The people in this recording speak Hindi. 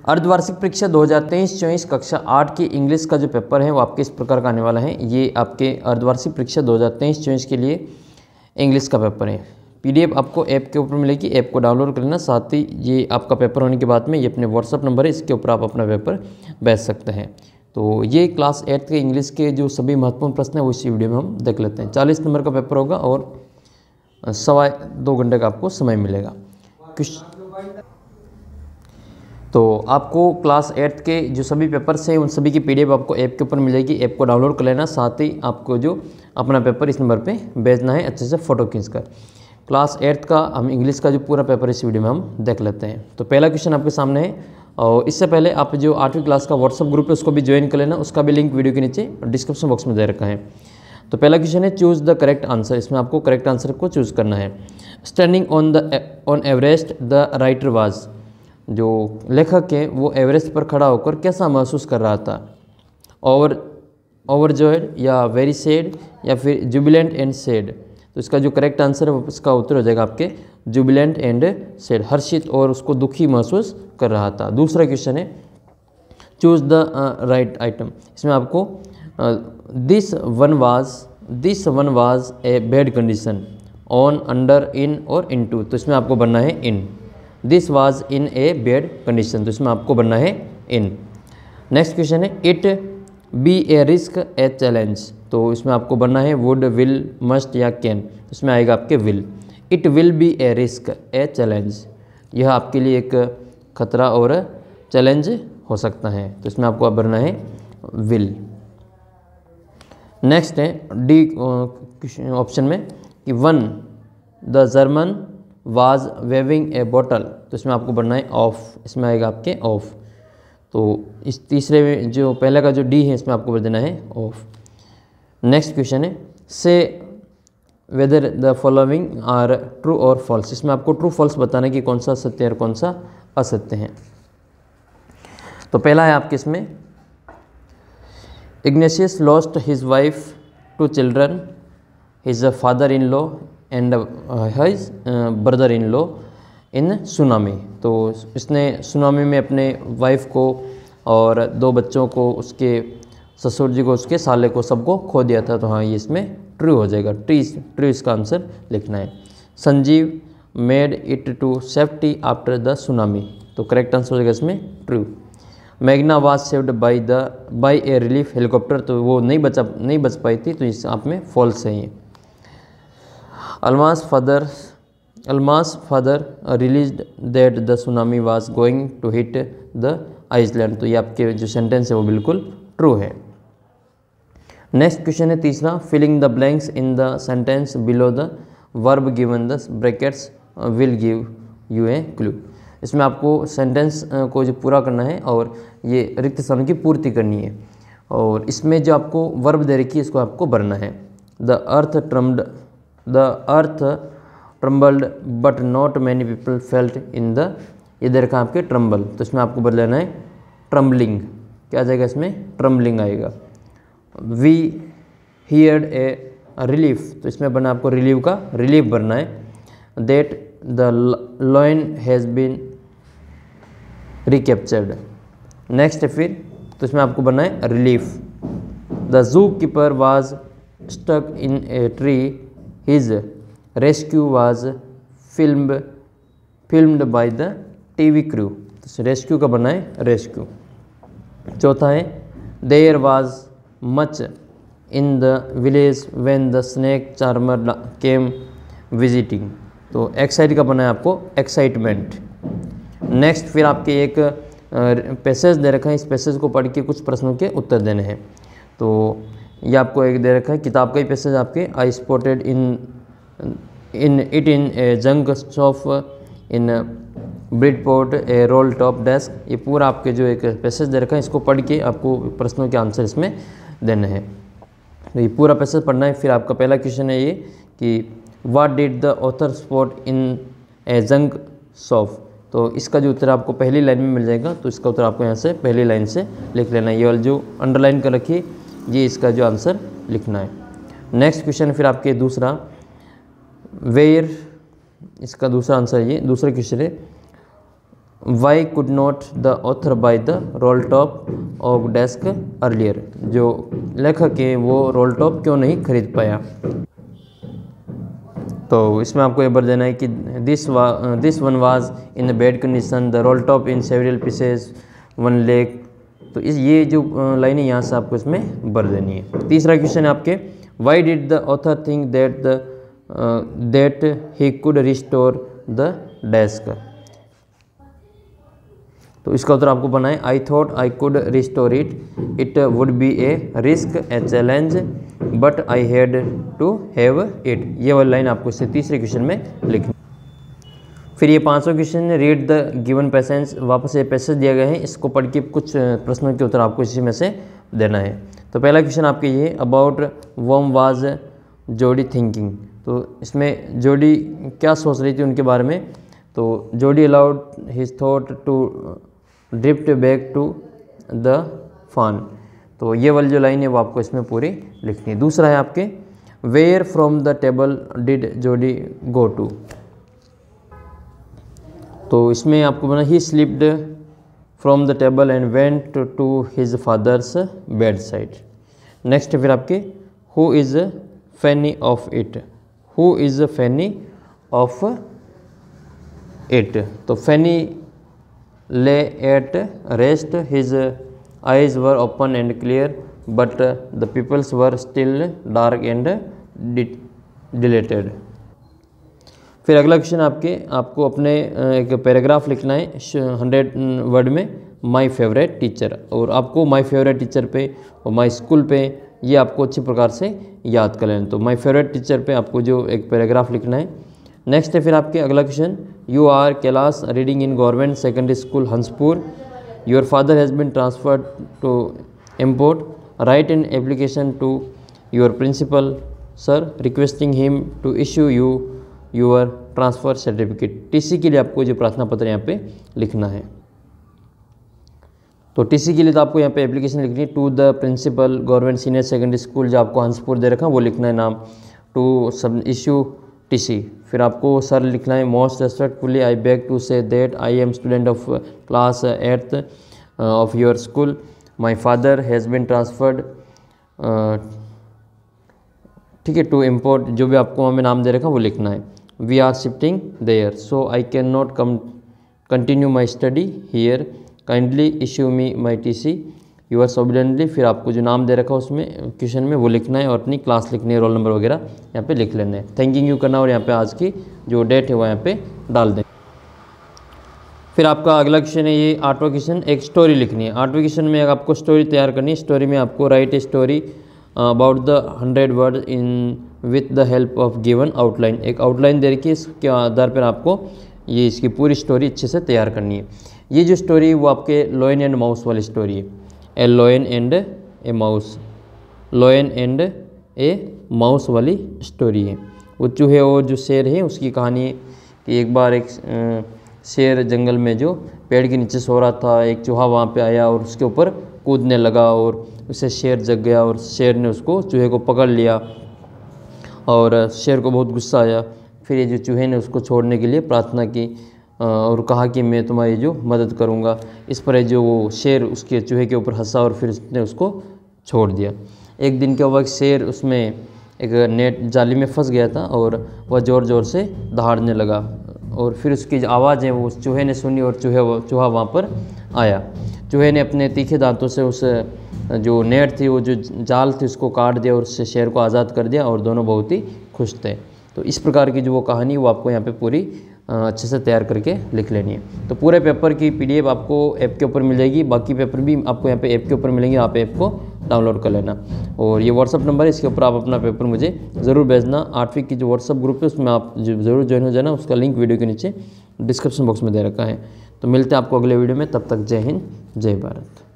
अर्धवार्षिक परीक्षा 2023-24 कक्षा 8 की इंग्लिश का जो पेपर है वो आपके इस प्रकार का आने वाला है। ये आपके अर्धवार्षिक परीक्षा 2023-24 के लिए इंग्लिश का पेपर है। पीडीएफ आपको ऐप के ऊपर मिलेगी, ऐप को डाउनलोड कर लेना। साथ ही ये आपका पेपर होने के बाद में ये अपने व्हाट्सअप नंबर है, इसके ऊपर आप अपना पेपर भेज सकते हैं। तो ये क्लास 8 के इंग्लिश के जो सभी महत्वपूर्ण प्रश्न हैं वो इसी वीडियो में हम देख लेते हैं। 40 नंबर का पेपर होगा और 2.25 घंटे का आपको समय मिलेगा। तो आपको क्लास 8 के जो सभी पेपर्स हैं उन सभी की पीडीएफ आपको ऐप के ऊपर मिलेगी, ऐप को डाउनलोड कर लेना। साथ ही आपको जो अपना पेपर इस नंबर पे भेजना है अच्छे से फ़ोटो खींचकर। क्लास 8 का हम इंग्लिश का जो पूरा पेपर इस वीडियो में हम देख लेते हैं। तो पहला क्वेश्चन आपके सामने है, और इससे पहले आप जो 8वीं क्लास का व्हाट्सअप ग्रुप है उसको भी ज्वाइन कर लेना, उसका भी लिंक वीडियो के नीचे डिस्क्रिप्शन बॉक्स में दे रखा है। तो पहला क्वेश्चन है चूज़ द करेक्ट आंसर। इसमें आपको करेक्ट आंसर को चूज़ करना है। Standing on Everest the writer was, जो लेखक है वो एवरेस्ट पर खड़ा होकर कैसा महसूस कर रहा था? ओवरजॉयड या वेरी सैड या फिर जुबिलेंट एंड सैड। तो इसका जो करेक्ट आंसर है इसका उत्तर हो जाएगा आपके जुबिलेंट एंड सैड, हर्षित और उसको दुखी महसूस कर रहा था। दूसरा क्वेश्चन है चूज़ द राइट आइटम। इसमें आपको this one was a bad condition, on, under, in और इनटू। तो इसमें आपको बनना है in. This was in a bad condition, तो इसमें आपको बनना है इन। नेक्स्ट क्वेश्चन है it be a risk a challenge. तो इसमें आपको बनना है वुड, विल, मस्ट या कैन। तो इसमें आएगा आपके will. It will be a risk a challenge, यह आपके लिए एक खतरा और चैलेंज हो सकता है। तो इसमें आपको बनना है विल। नेक्स्ट है डी ऑप्शन में कि one the German was waving a bottle. तो इसमें आपको बनना है ऑफ, इसमें आएगा आपके ऑफ। तो इस तीसरे में जो पहले का जो डी है इसमें आपको देना है ऑफ। नेक्स्ट क्वेश्चन है say whether the following are true और फॉल्स। इसमें आपको ट्रू फॉल्स बताना है कि कौन सा सत्य और कौन सा असत्य है। तो पहला है आपके इसमें Ignatius lost his wife, 2 children, his father in law and his brother in law in tsunami. तो इसने सुनामी में अपने वाइफ को और 2 बच्चों को, उसके ससुर जी को, उसके साले को, सबको खो दिया था। तो हाँ ये इसमें ट्रू हो जाएगा। ट्रू इसका आंसर लिखना है। Sanjeev made it to safety after the tsunami. तो करेक्ट आंसर हो जाएगा इसमें true. Magna was saved by a relief helicopter. तो वो नहीं बच पाई थी, तो इस आप में फॉल्स है ये। Alma's father realised that the tsunami was going to hit the island. तो ये आपके जो सेंटेंस है वो बिल्कुल ट्रू है। नेक्स्ट क्वेश्चन है तीसरा filling the blanks in the sentence below the verb given the brackets will give you a clue. इसमें आपको सेंटेंस को जो पूरा करना है और ये रिक्त स्थान की पूर्ति करनी है। और इसमें जो आपको वर्ब दे रखी है इसको आपको भरना है। The earth trembled but not many people felt in the, ये दे रखा है आपके ट्रम्बल। तो इसमें आपको बदल लेना है ट्रम्बलिंग। क्या आ जाएगा इसमें? ट्रम्बलिंग आएगा। We heard a relief. तो इसमें बना आपको रिलीव का रिलीफ भरना है। That the lion has been recaptured. Next है फिर, तो इसमें आपको बनना है relief. The zoo keeper was stuck in a tree, his rescue was filmed by the TV crew. तो रेस्क्यू का बनना है रेस्क्यू। चौथा है there was much in the village when the snake charmer came visiting. तो एक्साइट का बना है आपको एक्साइटमेंट। नेक्स्ट फिर आपके एक पैसेज दे रखा है, इस पैसेज को पढ़ के कुछ प्रश्नों के उत्तर देने हैं। तो ये आपको एक दे रखा है किताब का ही पैसेज आपके, आई spotted in a junk shop in Bridport A role top desk. ये पूरा आपके जो एक पैसेज दे रखा है इसको पढ़ के आपको प्रश्नों के आंसर इसमें देने हैं। तो ये पूरा पैसेज पढ़ना है। फिर आपका पहला क्वेश्चन है ये कि what did the author spot in a junk shop. तो इसका जो उत्तर आपको पहली लाइन में मिल जाएगा। तो इसका उत्तर आपको यहाँ से पहली लाइन से लिख लेना है। ये वाला जो अंडरलाइन कर रखिए ये इसका जो आंसर लिखना है। नेक्स्ट क्वेश्चन फिर आपके दूसरा वेयर, इसका दूसरा आंसर ये दूसरा क्वेश्चन है Y could not the author by the role top of desk earlier, जो लेखक है वो रोल टॉप क्यों नहीं खरीद पाया। तो इसमें आपको ये भर देना है कि this one was in bad condition, the role top in several pieces, one leg. तो ये जो लाइनें यहाँ से आपको इसमें भर देनी है। तीसरा क्वेश्चन है आपके, why did the author think that he could restore the desk. तो इसका उत्तर आपको बनाए, I thought I could restore it would be a risk a challenge but I had to have it. ये वाली लाइन आपको इससे तीसरे क्वेश्चन में लिखनी। फिर ये 5वां question, read the given passage. वापस ये पैसेज दिया गया है, इसको पढ़ के कुछ प्रश्नों के उत्तर आपको इसी में से देना है। तो पहला क्वेश्चन आपके ये, अबाउट वॉम वाज जोडी थिंकिंग। तो इसमें जोडी क्या सोच रही थी उनके बारे में। तो Jody allowed his thought to drift back to the fawn. तो ये वाली जो लाइन है वो आपको इसमें पूरी लिखनी है। दूसरा है आपके, where from the table did Jody go to. तो इसमें आपको बना, he slipped from the table and went to his father's bed side. Next फिर आपके, who is Fanny of it. Who is Fanny of it. तो Fanny lay at rest, his eyes were open and clear but the pupils were still dark and dilated. फिर अगला क्वेश्चन आपको अपने एक पैराग्राफ लिखना है 100 वर्ड में, माय फेवरेट टीचर। और आपको माय फेवरेट टीचर पे और माय स्कूल पे ये आपको अच्छी प्रकार से याद कर लेना। तो माय फेवरेट टीचर पे आपको जो एक पैराग्राफ लिखना है। नेक्स्ट है फिर आपके अगला question, you are Kailash reading in government secondary school Hanspur, your father has been transferred to import, write an application to your principal sir requesting him to issue you your transfer certificate. TC के लिए आपको जो प्रार्थना पत्र यहाँ पे लिखना है। तो टीसी के लिए तो आपको यहाँ पे एप्लीकेशन लिखनी है, to the principal government senior secondary school जो आपको हंसपुर दे रखा है वो लिखना है नाम, टू सब इशू टीसी। फिर आपको सर लिखना है, most respectfully I beg to say that I am student of class 8th of your school, my father has been transferred, ठीक है, टू इम्पोर्ट। जो भी आपको हमें नाम दे रखा वो लिखना है। We are shifting there so I can not continue my study here, kindly issue me my TC, yours obediently. फिर आपको जो नाम दे रखा है उसमें क्वेश्चन में वो लिखना है और अपनी क्लास लिखनी है, रोल नंबर वगैरह यहाँ पे लिख लेना है। थैंकिंग यू करना और यहाँ पे आज की जो डेट है वो यहाँ पे डाल दें। फिर आपका अगला क्वेश्चन है ये 8वां क्वेश्चन, एक स्टोरी लिखनी है। 8वें क्वेश्चन में आपको स्टोरी तैयार करनी है। स्टोरी में आपको right a story about the 100 word in with the help of given outline. एक आउटलाइन दे रखी है, इसके आधार पर आपको ये इसकी पूरी स्टोरी अच्छे से तैयार करनी है। ये जो स्टोरी है वो आपके लॉयन एंड माउस वाली स्टोरी है। A lion and a mouse, lion and a mouse वाली स्टोरी है। वो चूहे और जो शेर है उसकी कहानी है कि एक बार एक शेर जंगल में जो पेड़ के नीचे सो रहा था, एक चूहा वहाँ पे आया और उसके ऊपर कूदने लगा और उससे शेर जग गया और शेर ने उसको चूहे को पकड़ लिया और शेर को बहुत गुस्सा आया। फिर ये जो चूहे ने उसको छोड़ने के लिए प्रार्थना की और कहा कि मैं तुम्हारी जो मदद करूँगा। इस पर जो वो शेर उसके चूहे के ऊपर हंसा और फिर उसने उसको छोड़ दिया। एक दिन क्या हुआ कि शेर उसमें एक नेट जाली में फंस गया था और वह ज़ोर ज़ोर से दहाड़ने लगा और फिर उसकी जो आवाज़ है वो उस चूहे ने सुनी और चूहा वहाँ पर आया। चूहे ने अपने तीखे दांतों से उस जो नेट थी, वो जो जाल थी, उसको काट दिया और उससे शेर को आज़ाद कर दिया और दोनों बहुत ही खुश थे। तो इस प्रकार की जो वो कहानी वो आपको यहाँ पे पूरी अच्छे से तैयार करके लिख लेनी है। तो पूरे पेपर की PDF आपको ऐप के ऊपर मिल जाएगी, बाकी पेपर भी आपको यहाँ पे ऐप के ऊपर मिलेंगे, आप ऐप को डाउनलोड कर लेना। और ये व्हाट्सअप नंबर है, इसके ऊपर आप अपना पेपर मुझे ज़रूर भेजना। 8वीं की जो व्हाट्सअप ग्रुप है उसमें आप ज़रूर ज्वाइन हो जाना, उसका लिंक वीडियो के नीचे डिस्क्रिप्शन बॉक्स में दे रखा है। तो मिलते हैं आपको अगले वीडियो में, तब तक जय हिंद जय भारत।